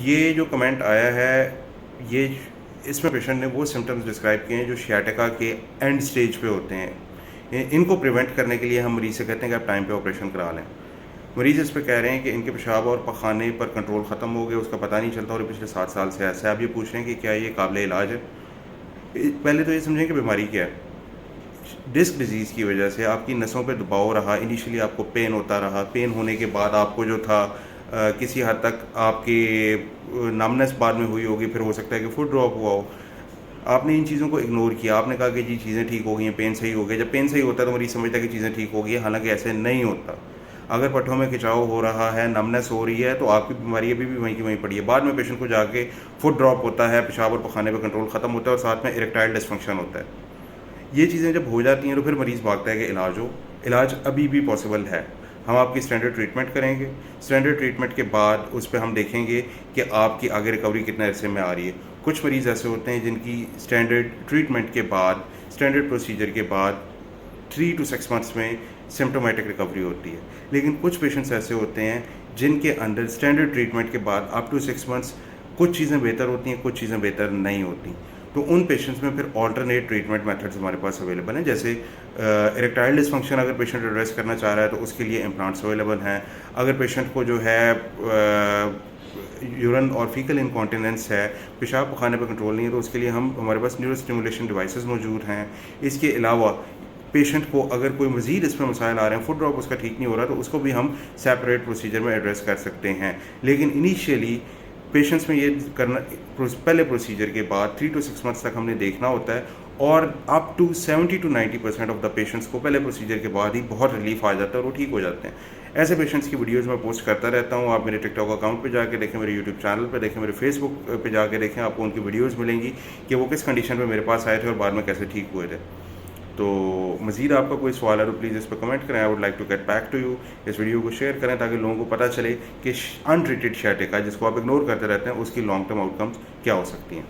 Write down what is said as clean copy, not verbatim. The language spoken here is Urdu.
یہ جو کمنٹ آیا ہے یہ اس میں پیشنٹ نے وہ سمٹمز ڈسکرائب کیے ہیں جو شیاٹکا کے اینڈ سٹیج پہ ہوتے ہیں. ان کو پریونٹ کرنے کے لیے ہم مریض سے کہتے ہیں کہ آپ ٹائم پہ آپریشن کرا لیں. مریض اس پہ کہہ رہے ہیں کہ ان کے پیشاب اور پخانے پر کنٹرول ختم ہو گیا, اس کا پتہ نہیں چلتا اور پچھلے 7 سال سے ایسا ہے. آپ یہ پوچھ رہے ہیں کہ کیا یہ قابل علاج ہے؟ پہلے تو یہ سمجھیں کہ بیماری کیا ہے. ڈسک ڈیزیز کی وجہ سے آپ کی نسوں پہ دباؤ رہا, انیشلی آپ کو پین ہوتا رہا, پین ہونے کے بعد آپ کو جو تھا کسی حد تک آپ کی نمنس بعد میں ہوئی ہوگی, پھر ہو سکتا ہے کہ فٹ ڈراپ ہوا ہو. آپ نے ان چیزوں کو اگنور کیا, آپ نے کہا کہ جی چیزیں ٹھیک ہو گئی ہیں, پین صحیح ہو گیا. جب پین صحیح ہوتا ہے تو مریض سمجھتا ہے کہ چیزیں ٹھیک ہو گئی ہیں, حالانکہ ایسے نہیں ہوتا. اگر پٹھوں میں کھچاؤ ہو رہا ہے, نمنس ہو رہی ہے, تو آپ کی بیماری ابھی بھی وہیں کی وہیں پڑی ہے. بعد میں پیشنٹ کو جا کے فٹ ڈراپ ہوتا ہے, پیشاب اور پخانے پہ کنٹرول ختم ہوتا ہے, اور ساتھ میں اریکٹائل ڈسفنکشن ہوتا ہے. یہ چیزیں جب ہو جاتی ہیں تو پھر مریض بھاگتا ہے کہ علاج ہو. علاج ابھی بھی پاسبل ہے. ہم آپ کی اسٹینڈرڈ ٹریٹمنٹ کریں گے. اسٹینڈرڈ ٹریٹمنٹ کے بعد اس پہ ہم دیکھیں گے کہ آپ کی آگے ریکوری کتنے عرصے میں آ رہی ہے. کچھ مریض ایسے ہوتے ہیں جن کی اسٹینڈرڈ ٹریٹمنٹ کے بعد, اسٹینڈرڈ پروسیجر کے بعد 3 to 6 months میں سمٹومیٹک ریکوری ہوتی ہے. لیکن کچھ پیشنٹس ایسے ہوتے ہیں جن کے اندر اسٹینڈرڈ ٹریٹمنٹ کے بعد اپ ٹو 6 months کچھ چیزیں بہتر ہوتی ہیں, کچھ چیزیں بہتر نہیں ہوتی. تو ان پیشنٹس میں پھر آلٹرنیٹ ٹریٹمنٹ میتھڈز ہمارے پاس اویلیبل ہیں. جیسے اریکٹائل ڈسفنکشن اگر پیشنٹ ایڈریس کرنا چاہ رہا ہے تو اس کے لیے امپلانٹس اویلیبل ہیں. اگر پیشنٹ کو جو ہے یورن اور فیکل انکانٹیننس ہے, پیشاب پخانے پہ کنٹرول نہیں ہے, تو اس کے لیے ہمارے پاس نیورو اسٹیمولیشن ڈیوائسز موجود ہیں. اس کے علاوہ پیشنٹ کو اگر کوئی مزید اس میں مسائل آ رہے ہیں, فٹ ڈراپ اس کا ٹھیک نہیں ہو رہا, تو اس کو بھی ہم سیپریٹ پروسیجر میں ایڈریس کر سکتے ہیں. لیکن انیشیلی پیشنٹس میں یہ کرنا, پہلے پروسیجر کے بعد 3 to 6 months تک ہم نے دیکھنا ہوتا ہے, اور up to 70 to 90% of the patients کو پہلے پروسیجر کے بعد ہی بہت ریلیف آ جاتا ہے اور وہ ٹھیک ہو جاتے ہیں. ایسے پیشنٹس کی ویڈیوز میں پوسٹ کرتا رہتا ہوں. آپ میرے ٹک ٹاک اکاؤنٹ پہ جا کے دیکھیں, میرے یوٹیوب چینل پہ دیکھیں, میرے فیس بک پہ جا کے دیکھیں, آپ کو ان کی ویڈیوز ملیں گی کہ وہ کس کنڈیشن پہ میرے پاس آئے تھے اور بعد میں کیسے ٹھیک ہوئے تھے. تو مزید آپ کا کوئی سوال ہے تو پلیز اس پہ کمنٹ کریں. I would like to get back to you. اس ویڈیو کو شیئر کریں تاکہ لوگوں کو پتہ چلے کہ ان ٹریٹڈ شیاٹکا جس کو آپ اگنور کرتے رہتے ہیں اس کی لانگ ٹرم آؤٹ کمز کیا ہو سکتی ہیں.